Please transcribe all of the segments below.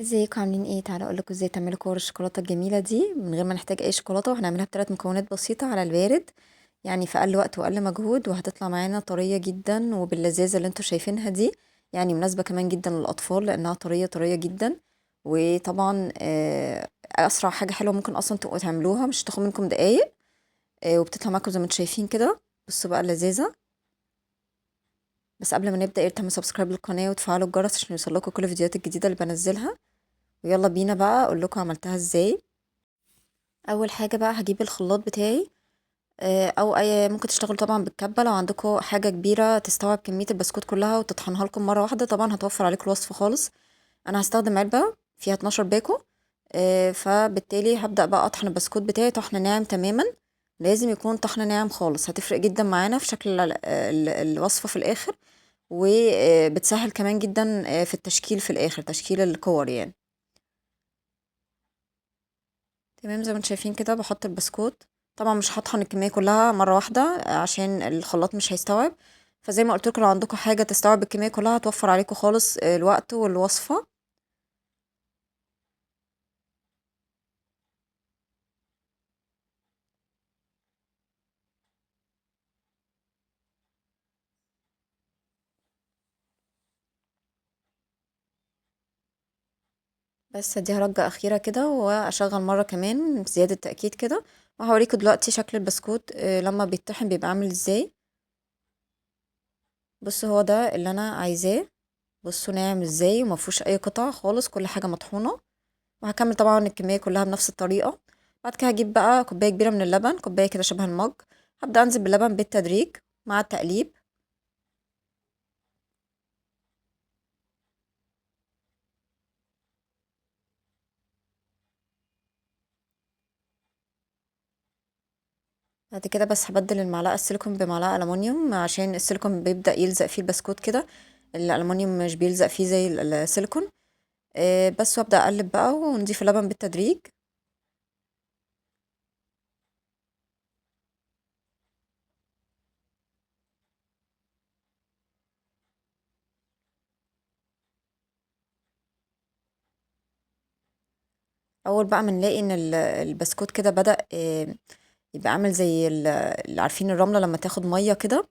ازيكم عاملين ايه؟ تعالوا اقول لكم ازاي تعملوا كور الشوكولاته الجميله دي من غير ما نحتاج اي شوكولاته، وهنعملها بثلاث مكونات بسيطه على البارد، يعني في اقل وقت واقل مجهود، وهتطلع معانا طريه جدا وباللذاذه اللي انتوا شايفينها دي. يعني مناسبه كمان جدا للاطفال لانها طريه طريه جدا. وطبعا اسرع حاجه حلوه ممكن اصلا تبقوا تعملوها، مش تاخد منكم دقايق. وبتطلع معاكم زي ما انتوا شايفين كده. بصوا بقى اللذاذه. بس قبل ما نبدا تعملوا سبسكرايب للقناه وتفعلوا الجرس عشان يوصلكوا كل الفيديوهات الجديده اللي بنزلها. ويلا بينا بقى اقول لكم عملتها ازاي. اول حاجه بقى هجيب الخلاط بتاعي. او اي ممكن تشتغلوا طبعا بالكبه لو عندكم حاجه كبيره تستوعب كميه البسكوت كلها وتطحنها لكم مره واحده، طبعا هتوفر عليكم الوصفه خالص. انا هستخدم علبه فيها 12 باكو. فبالتالي هبدا بقى اطحن البسكوت بتاعي طحن ناعم تماما. لازم يكون طحن ناعم خالص، هتفرق جدا معانا في شكل الوصفه في الاخر. وبتسهل كمان جدا في التشكيل في الاخر، تشكيل الكور يعني. تمام، زي ما انتم شايفين كده بحط البسكوت. طبعا مش هطحن الكميه كلها مره واحده عشان الخلاط مش هيستوعب. فزي ما قلت لكم لو عندكم حاجه تستوعب الكميه كلها هتوفر عليكم خالص الوقت والوصفه. بس اديها رجه اخيره كده واشغل مره كمان زياده تاكيد كده. وهوريكم دلوقتي شكل البسكوت لما بيتطحن بيبقى عامل ازاي. بصوا هو ده اللي انا عايزاه. بصوا ناعم ازاي ومفيهوش اي قطع خالص، كل حاجه مطحونه. وهكمل طبعا الكمية كلها بنفس الطريقة. بعد كده هجيب بقى كوباية كبيرة من اللبن، كوباية كده شبه المج. هبدأ أنزل باللبن بالتدريج مع التقليب. بعد كده بس هبدل المعلقة السيليكون بمعلقة ألمونيوم عشان السيليكون بيبدأ يلزق فيه البسكوت كده. الألمونيوم مش بيلزق فيه زي السيليكون. بس وأبدأ أقلب بقى ونضيف اللبن بالتدريج. أول بقى ما نلاقي إن البسكوت كده بدأ يبقى عامل زي اللي عارفين الرملة لما تاخد مية كده.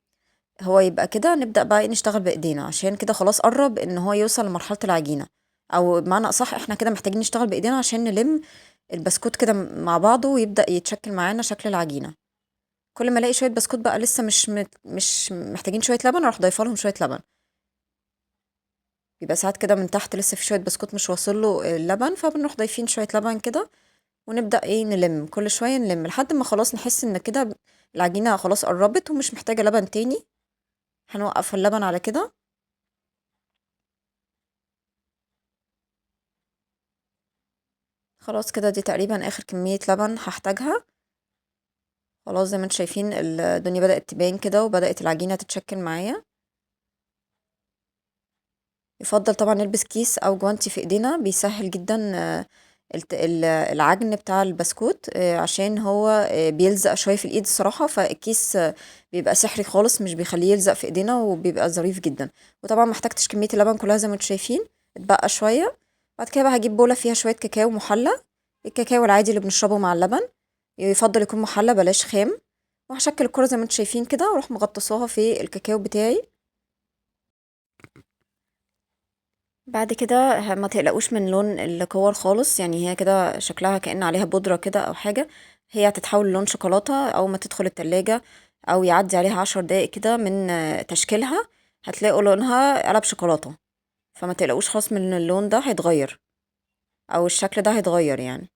هو يبقى كده نبدأ بقى نشتغل بإيدينا عشان كده خلاص قرب إن هو يوصل لمرحلة العجينة. أو بمعنى أصح إحنا كده محتاجين نشتغل بإيدينا عشان نلم البسكوت كده مع بعضه ويبدأ يتشكل معانا شكل العجينة. كل ما الاقي شوية بسكوت بقى لسه مش محتاجين شوية لبن اروح ضايفه لهم شوية لبن. بيبقى ساعات كده من تحت لسه في شوية بسكوت مش واصل له اللبن، فبنروح ضايفين شوية لبن كده. ونبدأ نلم كل شوية نلم لحد ما خلاص نحس ان كده العجينة خلاص قربت ومش محتاجة لبن تاني. هنوقف اللبن على كده. خلاص كده دي تقريبا اخر كمية لبن هحتاجها. خلاص زي ما انتم شايفين الدنيا بدأت تبان كده وبدأت العجينة تتشكل معايا. يفضل طبعا نلبس كيس او جوانتي في ايدينا بيسهل جدا العجن بتاع البسكوت، عشان هو بيلزق شوية في الايد الصراحة، فالكيس بيبقى سحري خالص مش بيخليه يلزق في ايدينا وبيبقى ظريف جدا. وطبعا محتاجتش كمية اللبن كلها زي ما انتم شايفين، اتبقى شوية. بعد كده بقى هجيب بولة فيها شوية كاكاو محلى. الكاكاو العادي اللي بنشربه مع اللبن. يفضل يكون محلى بلاش خام. وهشكل الكرة زي ما انتم شايفين كده واروح مغطساها في الكاكاو بتاعي. بعد كده ما تقلقوش من لون الكور خالص، يعني هي كده شكلها كأن عليها بودرة كده او حاجة. هي هتتحول للون شوكولاتة او ما تدخل التلاجة او يعدي عليها 10 دقايق كده من تشكيلها. هتلاقوا لونها قلب شوكولاتة. فما تقلقوش خالص من اللون ده هيتغير، او الشكل ده هيتغير يعني.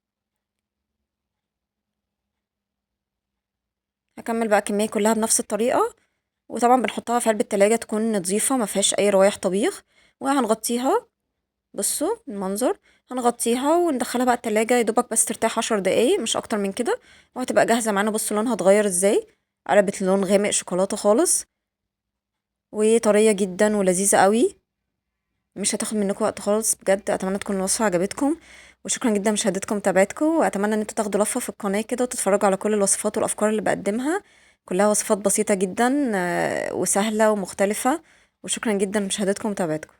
هكمل بقى الكمية كلها بنفس الطريقة. وطبعا بنحطها في علبة تلاجة تكون نظيفة ما فيهاش اي روايح طبيخ. وهنغطيها. بصوا المنظر. هنغطيها وندخلها بقى التلاجة يا دوبك بس ترتاح 10 دقايق مش اكتر من كده. وهتبقى جاهزة معانا. بصوا لونها اتغير ازاي. قلبت لون غامق شوكولاتة خالص. وطرية جدا ولذيذة قوي. مش هتاخد منكم وقت خالص بجد. اتمنى تكون الوصفة عجبتكم. وشكرا جدا مشاهدتكم ومتابعتكم، واتمنى ان انتوا تاخدوا لفة في القناة كده وتتفرجوا على كل الوصفات والافكار اللي بقدمها. كلها وصفات بسيطة جدا وسهلة ومختلفة. وشكرا جدا مشاهدتكم ومتابعتكم.